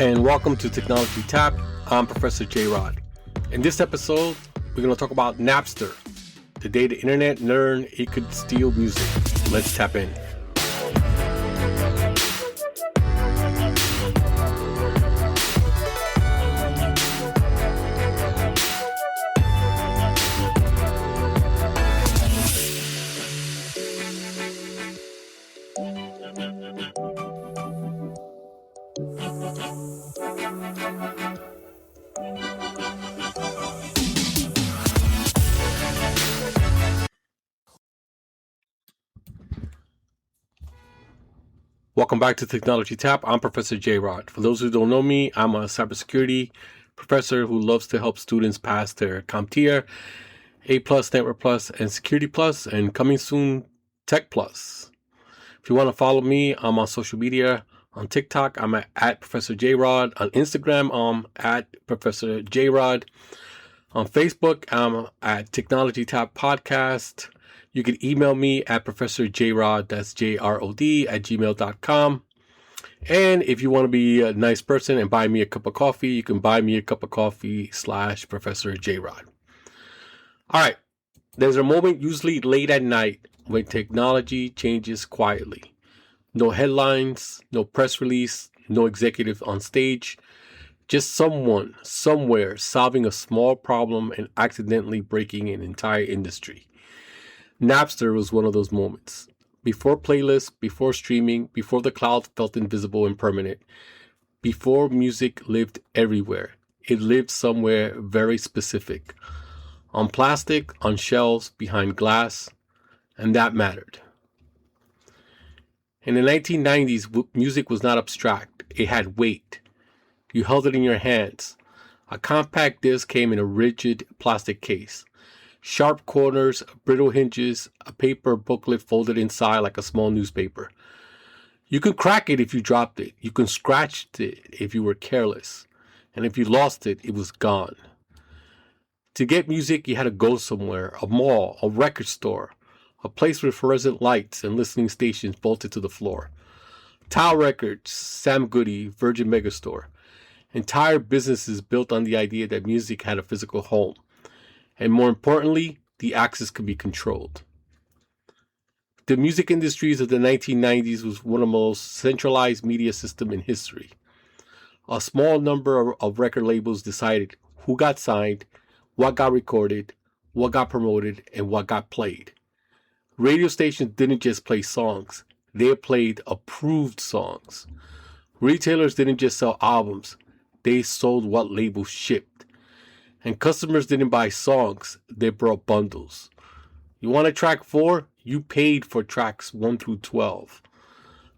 And welcome to Technology Tap. I'm Professor J. Rod. In this episode, we're going to talk about Napster, the day the internet learned it could steal music. Let's tap in. Welcome back to Technology Tap. I'm Professor J. Rod. For those who don't know me, I'm a cybersecurity professor who loves to help students pass their CompTIA, A+, Network Plus, and Security Plus, and coming soon, Tech Plus. If you want to follow me, I'm on social media. On TikTok, I'm at Professor J. Rod. On Instagram, I'm at Professor J. Rod. On Facebook, I'm at Technology Tap Podcast. You can email me at Professor J. Rod, that's JROD, at gmail.com. And if you want to be a nice person and buy me a cup of coffee, you can buy me a cup of coffee / Professor J. Rod. All right. There's a moment usually late at night when technology changes quietly. No headlines, no press release, no executive on stage. Just someone, somewhere, solving a small problem and accidentally breaking an entire industry. Napster was one of those moments. Before playlists, before streaming, before the cloud felt invisible and permanent, before music lived everywhere, it lived somewhere very specific. On plastic, on shelves, behind glass, and that mattered. In the 1990s, music was not abstract. It had weight. You held it in your hands. A compact disc came in a rigid plastic case. Sharp corners, brittle hinges, a paper booklet folded inside like a small newspaper. You could crack it if you dropped it. You could scratch it if you were careless. And if you lost it, it was gone. To get music, you had to go somewhere, a mall, a record store, a place with fluorescent lights and listening stations bolted to the floor. Tower Records, Sam Goody, Virgin Megastore. Entire businesses built on the idea that music had a physical home. And more importantly, the access could be controlled. The music industries of the 1990s was one of the most centralized media systems in history. A small number of record labels decided who got signed, what got recorded, what got promoted, and what got played. Radio stations didn't just play songs, they played approved songs. Retailers didn't just sell albums, they sold what labels shipped. And customers didn't buy songs, they brought bundles. You wanted track 4? You paid for tracks 1 through 12.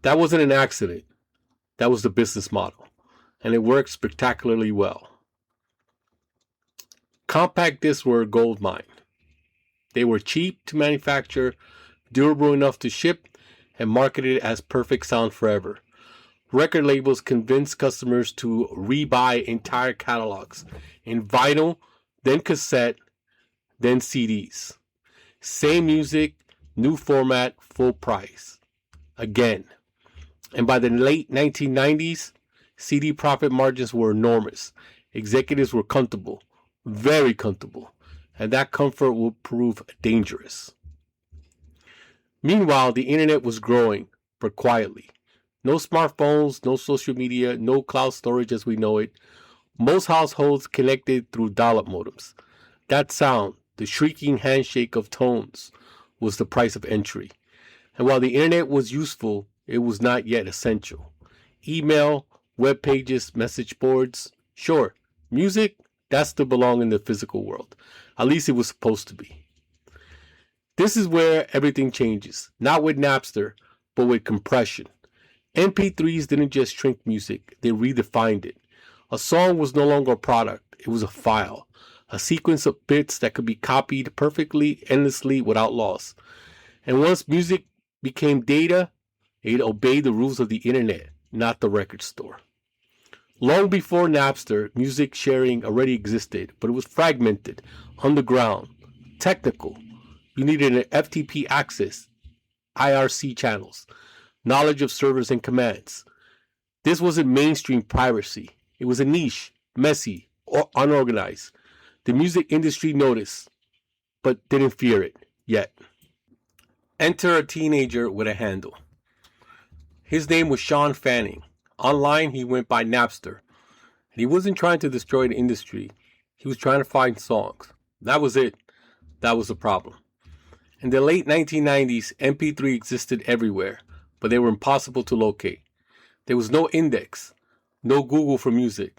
That wasn't an accident. That was the business model. And it worked spectacularly well. Compact discs were a gold mine. They were cheap to manufacture, durable enough to ship, and marketed as perfect sound forever. Record labels convinced customers to rebuy entire catalogs in vinyl, then cassette, then CDs. Same music, new format, full price. Again. And by the late 1990s, CD profit margins were enormous. Executives were comfortable, very comfortable, and that comfort would prove dangerous. Meanwhile, the internet was growing, but quietly. No smartphones, no social media, no cloud storage as we know it. Most households connected through dial-up modems. That sound, the shrieking handshake of tones, was the price of entry. And while the internet was useful, it was not yet essential. Email, web pages, message boards, sure. Music, that still belonged in the physical world. At least it was supposed to be. This is where everything changes. Not with Napster, but with compression. MP3s didn't just shrink music, they redefined it. A song was no longer a product, It was a file, a sequence of bits that could be copied perfectly, endlessly, without loss. And once music became data, it obeyed the rules of the internet, not the record store. Long before Napster, music sharing already existed, but it was fragmented, underground, technical. You needed an FTP access, IRC channels, knowledge of servers and commands. This wasn't mainstream piracy. It was a niche, messy, or unorganized. The music industry noticed, but didn't fear it yet. Enter a teenager with a handle. His name was Sean Fanning. Online, he went by Napster. And he wasn't trying to destroy the industry. He was trying to find songs. That was it. That was the problem. In the late 1990s, MP3 existed everywhere, but they were impossible to locate. There was no index, no Google for music.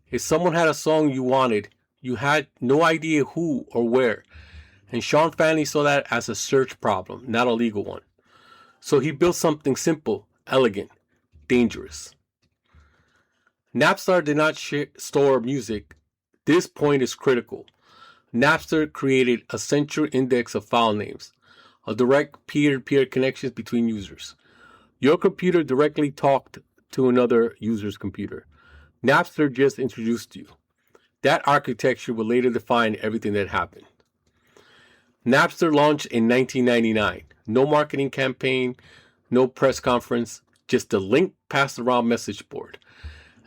If someone had a song you wanted, you had no idea who or where. And Sean Fanning saw that as a search problem, not a legal one. So he built something simple, elegant, dangerous. Napster did not store music. This point is critical. Napster created a central index of file names, a direct peer-to-peer connections between users. Your computer directly talked to another user's computer. Napster just introduced you. That architecture will later define everything that happened. Napster launched in 1999. No marketing campaign, no press conference, just a link passed around message board.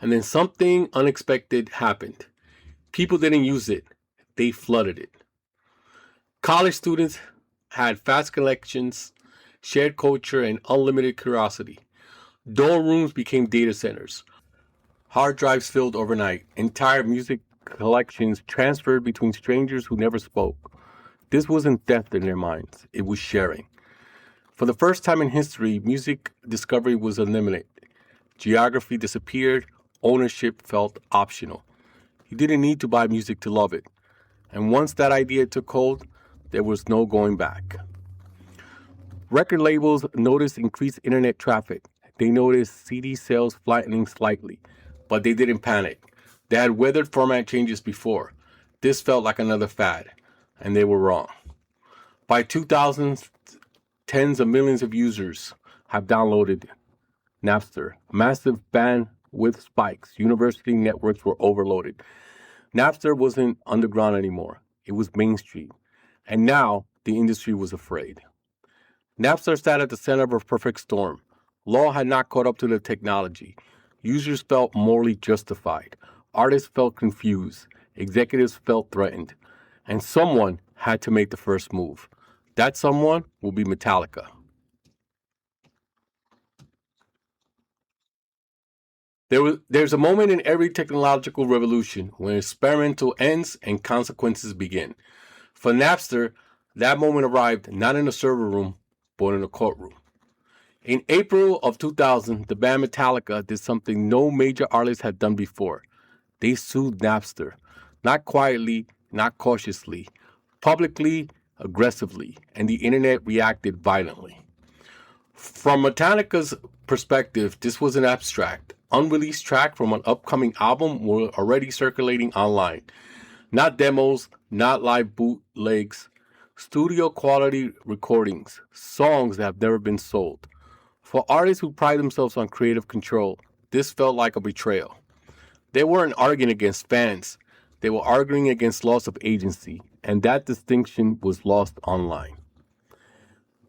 And then something unexpected happened. People didn't use it. They flooded it. College students had fast connections, shared culture, and unlimited curiosity. Dorm rooms became data centers. Hard drives filled overnight. Entire music collections transferred between strangers who never spoke. This wasn't theft in their minds. It was sharing. For the first time in history, music discovery was unlimited. Geography disappeared. Ownership felt optional. You didn't need to buy music to love it. And once that idea took hold, there was no going back. Record labels noticed increased internet traffic. They noticed CD sales flattening slightly, but they didn't panic. They had weathered format changes before. This felt like another fad, and they were wrong. By 2000, tens of millions of users have downloaded Napster. Massive bandwidth spikes. University networks were overloaded. Napster wasn't underground anymore. It was mainstream. And now the industry was afraid. Napster sat at the center of a perfect storm. Law had not caught up to the technology. Users felt morally justified. Artists felt confused. Executives felt threatened. And someone had to make the first move. That someone will be Metallica. There's a moment in every technological revolution when experimental ends and consequences begin. For Napster, that moment arrived not in a server room, but in a courtroom. In April of 2000, the band Metallica did something no major artist had done before. They sued Napster, not quietly, not cautiously, publicly, aggressively, and the internet reacted violently. From Metallica's perspective, this was an abstract, unreleased track from an upcoming album were already circulating online. Not demos, not live bootlegs, studio quality recordings, songs that have never been sold. For artists who pride themselves on creative control, this felt like a betrayal. They weren't arguing against fans. They were arguing against loss of agency, and that distinction was lost online.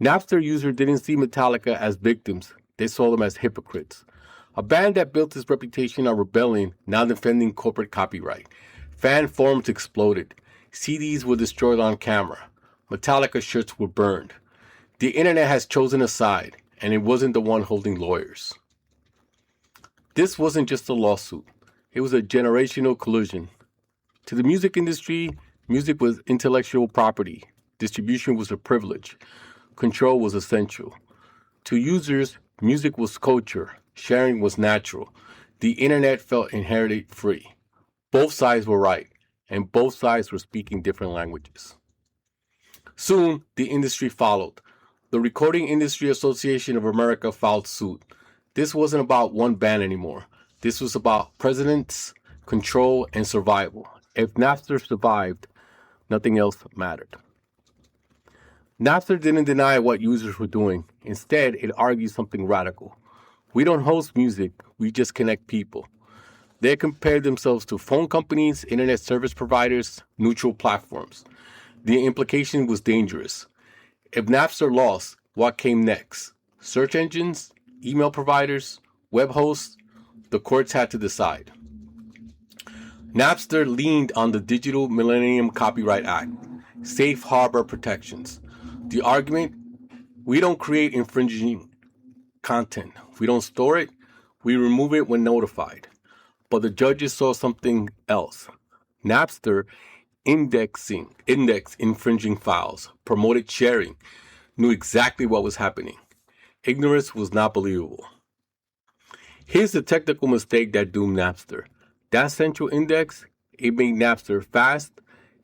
Napster users didn't see Metallica as victims. They saw them as hypocrites. A band that built its reputation on rebellion, now defending corporate copyright. Fan forums exploded. CDs were destroyed on camera. Metallica shirts were burned. The internet has chosen a side, and it wasn't the one holding lawyers. This wasn't just a lawsuit. It was a generational collision. To the music industry, music was intellectual property. Distribution was a privilege. Control was essential. To users, music was culture. Sharing was natural. The internet felt inherited free. Both sides were right, and both sides were speaking different languages. Soon, the industry followed. The Recording Industry Association of America filed suit. This wasn't about one band anymore. This was about presidents, control, and survival. If Napster survived, nothing else mattered. Napster didn't deny what users were doing. Instead, it argued something radical. We don't host music, we just connect people. They compared themselves to phone companies, internet service providers, neutral platforms. The implication was dangerous. If Napster lost, what came next? Search engines, email providers, web hosts? The courts had to decide. Napster leaned on the Digital Millennium Copyright Act, safe harbor protections. The argument, we don't create infringing content. We don't store it. We remove it when notified. But the judges saw something else. Napster indexed infringing files, promoted sharing, knew exactly what was happening. Ignorance was not believable. Here's the technical mistake that doomed Napster. That central index, it made Napster fast,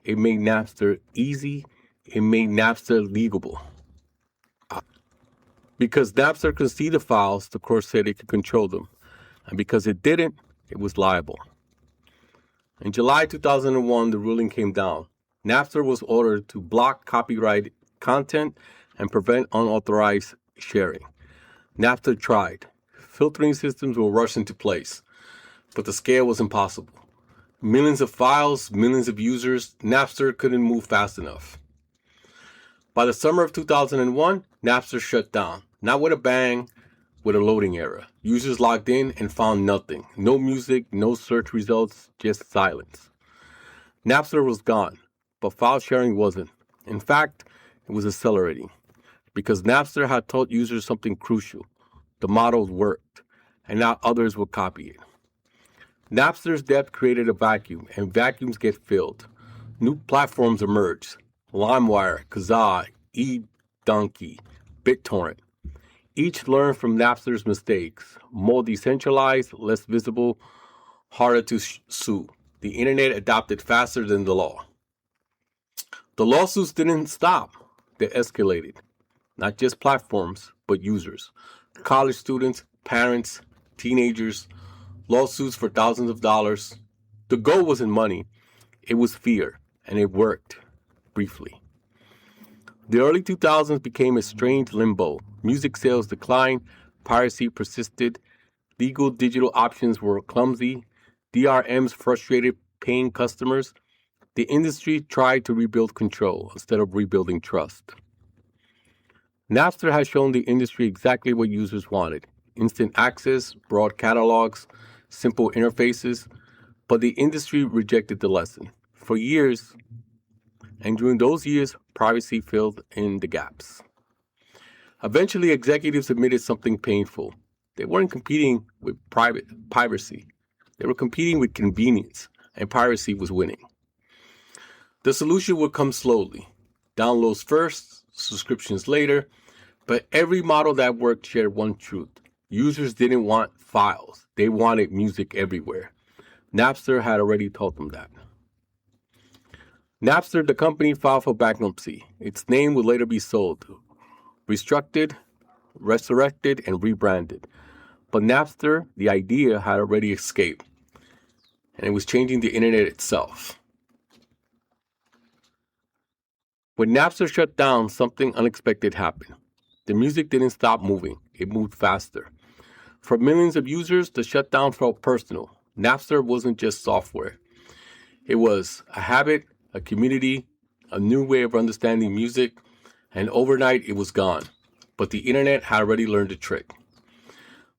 it made Napster easy, it made Napster legible. Because Napster could see the files, the court said it could control them. And because it didn't, it was liable. In July 2001, the ruling came down. Napster was ordered to block copyrighted content and prevent unauthorized sharing. Napster tried. Filtering systems were rushed into place, but the scale was impossible. Millions of files, millions of users, Napster couldn't move fast enough. By the summer of 2001, Napster shut down. Not with a bang, with a loading error. Users logged in and found nothing. No music, no search results, just silence. Napster was gone, but file sharing wasn't. In fact, it was accelerating because Napster had taught users something crucial. The model worked, and now others would copy it. Napster's death created a vacuum, and vacuums get filled. New platforms emerged. LimeWire, Kazaa, eDonkey, BitTorrent. Each learned from Napster's mistakes. More decentralized, less visible, harder to sue. The internet adopted faster than the law. The lawsuits didn't stop. They escalated. Not just platforms, but users. College students, parents, teenagers, lawsuits for thousands of dollars. The goal wasn't money. It was fear, and it worked, briefly. The early 2000s became a strange limbo. Music sales declined, piracy persisted, legal digital options were clumsy, DRMs frustrated paying customers. The industry tried to rebuild control instead of rebuilding trust. Napster has shown the industry exactly what users wanted: instant access, broad catalogs, simple interfaces, but the industry rejected the lesson. For years, and during those years, privacy filled in the gaps. Eventually, executives admitted something painful. They weren't competing with piracy. They were competing with convenience, and piracy was winning. The solution would come slowly. Downloads first, subscriptions later, but every model that worked shared one truth. Users didn't want files. They wanted music everywhere. Napster had already told them that. Napster, the company, filed for bankruptcy. Its name would later be sold, restructured, resurrected, and rebranded. But Napster, the idea, had already escaped, and it was changing the internet itself. When Napster shut down, something unexpected happened. The music didn't stop moving. It moved faster. For millions of users, the shutdown felt personal. Napster wasn't just software. It was a habit, a community, a new way of understanding music, and overnight it was gone. But the internet had already learned the trick.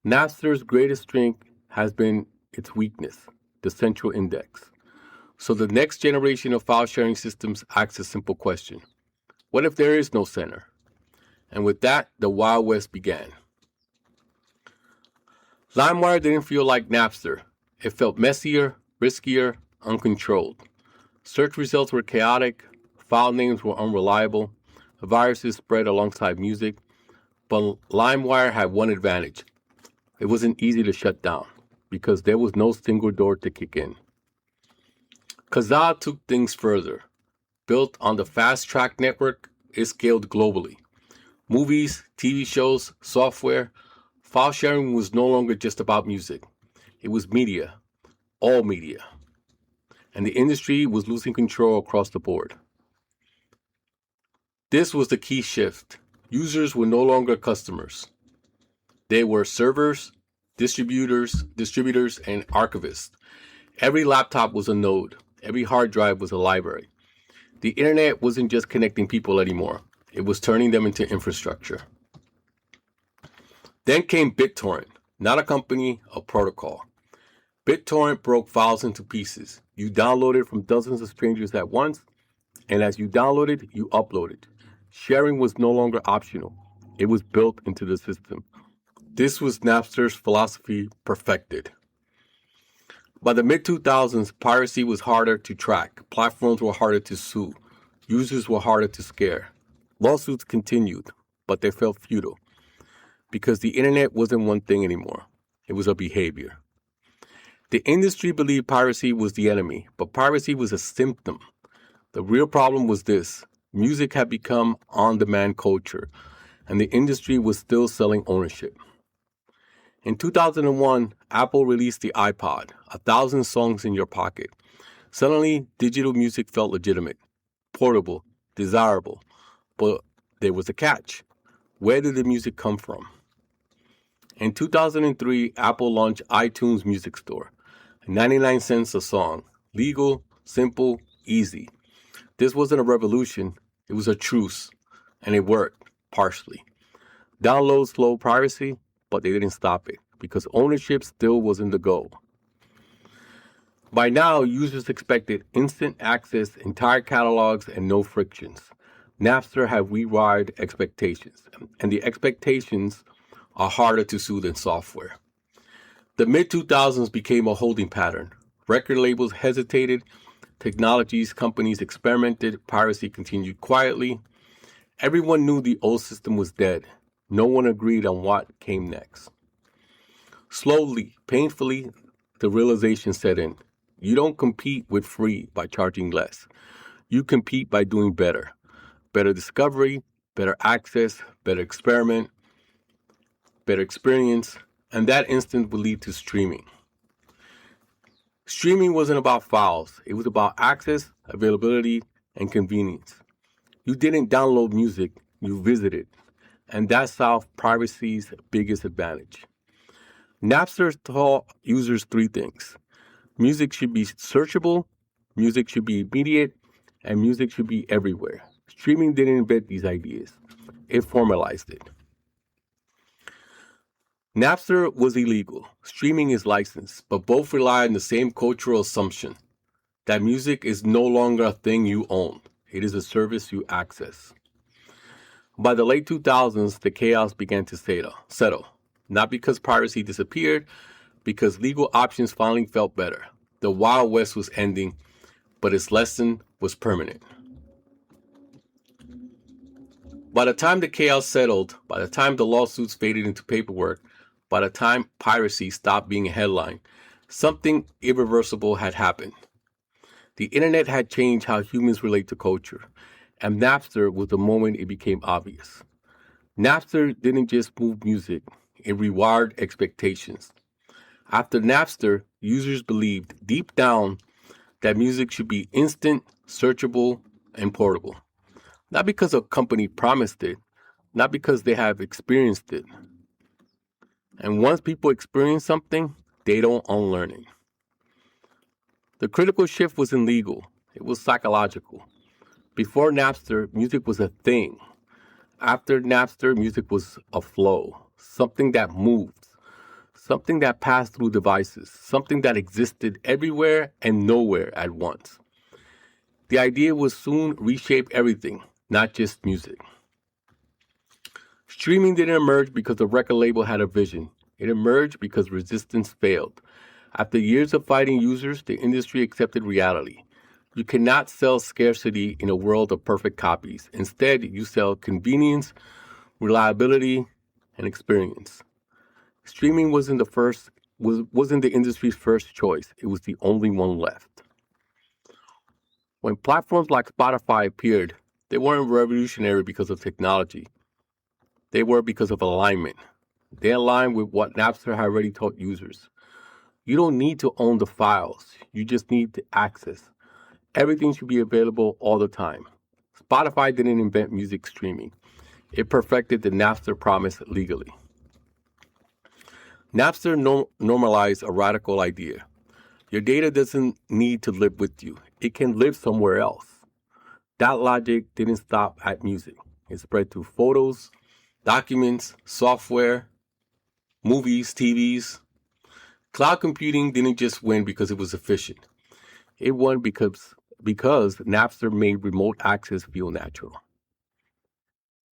Napster's greatest strength has been its weakness, the central index. So the next generation of file sharing systems asks a simple question: what if there is no center? And with that, the Wild West began. LimeWire didn't feel like Napster. It felt messier, riskier, uncontrolled. Search results were chaotic, file names were unreliable, viruses spread alongside music, but LimeWire had one advantage. It wasn't easy to shut down because there was no single door to kick in. Kazaa took things further. Built on the Fast Track network, it scaled globally. Movies, TV shows, software, file sharing was no longer just about music. It was media, all media. and the industry was losing control across the board. This was the key shift. Users were no longer customers. They were servers, distributors, and archivists. Every laptop was a node. Every hard drive was a library. The internet wasn't just connecting people anymore. It was turning them into infrastructure. Then came BitTorrent, not a company, a protocol. BitTorrent broke files into pieces. You downloaded from dozens of strangers at once, and as you downloaded, you uploaded. Sharing was no longer optional. It was built into the system. This was Napster's philosophy perfected. By the mid-2000s, piracy was harder to track. Platforms were harder to sue. Users were harder to scare. Lawsuits continued, but they felt futile because the internet wasn't one thing anymore. It was a behavior. The industry believed piracy was the enemy, but piracy was a symptom. The real problem was this. Music had become on-demand culture, and the industry was still selling ownership. In 2001, Apple released the iPod, 1,000 songs in your pocket. Suddenly, digital music felt legitimate, portable, desirable. But there was a catch. Where did the music come from? In 2003, Apple launched iTunes Music Store. 99 cents a song. Legal, simple, easy. This wasn't a revolution. It was a truce. And it worked, partially. Downloads slowed piracy, but they didn't stop it because ownership still wasn't the goal. By now, users expected instant access, entire catalogs, and no frictions. Napster had rewired expectations, and the expectations are harder to sue than software. The mid-2000s became a holding pattern. Record labels hesitated, technologies companies experimented, piracy continued quietly. Everyone knew the old system was dead. No one agreed on what came next. Slowly, painfully, the realization set in. You don't compete with free by charging less. You compete by doing better. Better discovery, better access, better experiment, better experience, and that instant will lead to streaming. Streaming wasn't about files. It was about access, availability, and convenience. You didn't download music, you visited. And that's privacy's biggest advantage. Napster taught users three things. Music should be searchable, music should be immediate, and music should be everywhere. Streaming didn't invent these ideas. It formalized it. Napster was illegal. Streaming is licensed, but both rely on the same cultural assumption that music is no longer a thing you own. It is a service you access. By the late 2000s, the chaos began to settle. Not because piracy disappeared, because legal options finally felt better. The Wild West was ending, but its lesson was permanent. By the time the chaos settled, by the time the lawsuits faded into paperwork, by the time piracy stopped being a headline, something irreversible had happened. The internet had changed how humans relate to culture, and Napster was the moment it became obvious. Napster didn't just move music, it rewired expectations. After Napster, users believed deep down that music should be instant, searchable, and portable. Not because a company promised it, not because they have experienced it. And once people experience something, they don't unlearn it. The critical shift wasn't legal, it was psychological. Before Napster, music was a thing. After Napster, music was a flow, something that moved, something that passed through devices, something that existed everywhere and nowhere at once. The idea would soon reshape everything, not just music. Streaming didn't emerge because the record label had a vision. It emerged because resistance failed. After years of fighting users, the industry accepted reality. You cannot sell scarcity in a world of perfect copies. Instead, you sell convenience, reliability, and experience. Streaming wasn't the industry's first choice. It was the only one left. When platforms like Spotify appeared, they weren't revolutionary because of technology. They were because of alignment. They aligned with what Napster had already taught users. You don't need to own the files. You just need the access. Everything should be available all the time. Spotify didn't invent music streaming. It perfected the Napster promise legally. Napster normalized a radical idea. Your data doesn't need to live with you. It can live somewhere else. That logic didn't stop at music. It spread to photos, documents, software, movies, TVs. Cloud computing didn't just win because it was efficient. It won because Napster made remote access feel natural.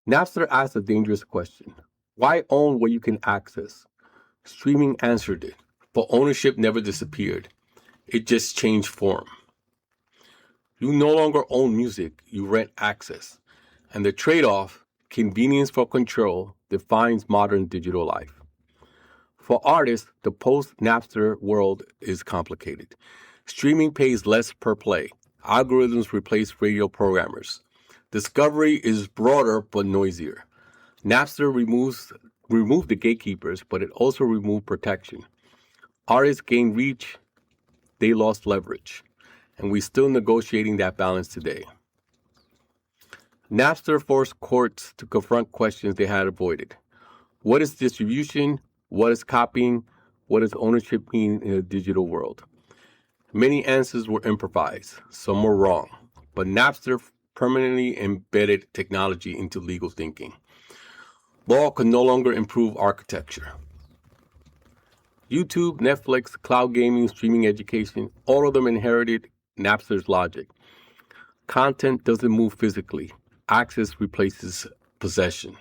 Napster asked a dangerous question. Why own what you can access? Streaming answered it, but ownership never disappeared. It just changed form. You no longer own music, you rent access. And the trade-off, convenience for control, defines modern digital life. For artists, the post-Napster world is complicated. Streaming pays less per play. Algorithms replace radio programmers. Discovery is broader but noisier. Napster removed the gatekeepers, but it also removed protection. Artists gained reach, they lost leverage. And we're still negotiating that balance today. Napster forced courts to confront questions they had avoided. What is distribution? What is copying? What does ownership mean in a digital world? Many answers were improvised, some were wrong, but Napster permanently embedded technology into legal thinking. Law could no longer improve architecture. YouTube, Netflix, cloud gaming, streaming education, all of them inherited Napster's logic. Content doesn't move physically. Access replaces possession.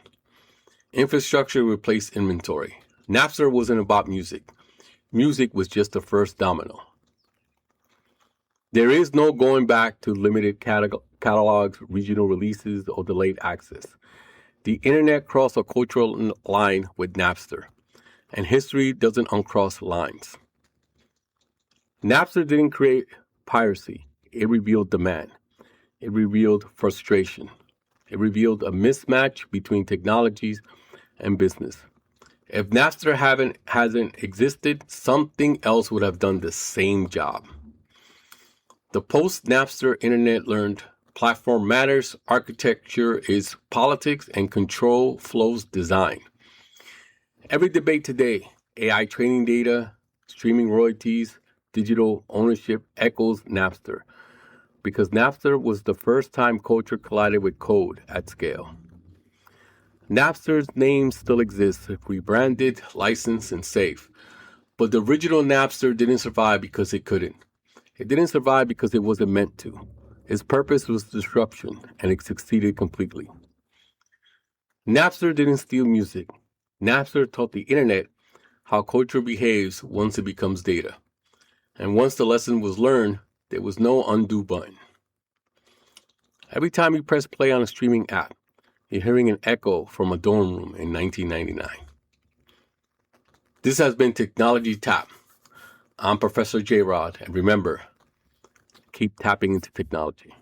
Infrastructure replaced inventory. Napster wasn't about music. Music was just the first domino. There is no going back to limited catalogs, regional releases, or delayed access. The internet crossed a cultural line with Napster, and history doesn't uncross lines. Napster didn't create piracy. It revealed demand. It revealed frustration. It revealed a mismatch between technologies and business. If Napster hasn't existed, something else would have done the same job. The post-Napster internet learned platform matters, architecture is politics, and control flows design. Every debate today, AI training data, streaming royalties, digital ownership echoes Napster, because Napster was the first time culture collided with code at scale. Napster's name still exists, rebranded, licensed, and safe. But the original Napster didn't survive because it couldn't. It didn't survive because it wasn't meant to. Its purpose was disruption, and it succeeded completely. Napster didn't steal music. Napster taught the internet how culture behaves once it becomes data. And once the lesson was learned, there was no undo button. Every time you press play on a streaming app, you're hearing an echo from a dorm room in 1999. This has been Technology Tap. I'm Professor J. Rod, and remember, keep tapping into technology.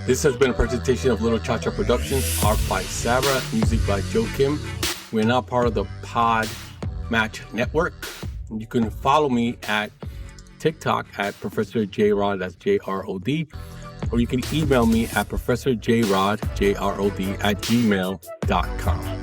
This has been a presentation of Little Cha Cha Productions, art by Sarah, music by Joe Kim. We're now part of the Pod Match Network. You can follow me at TikTok at Professor J Rod, that's J-R-O-D, or you can email me at professorjrod, J-R-O-D, @gmail.com.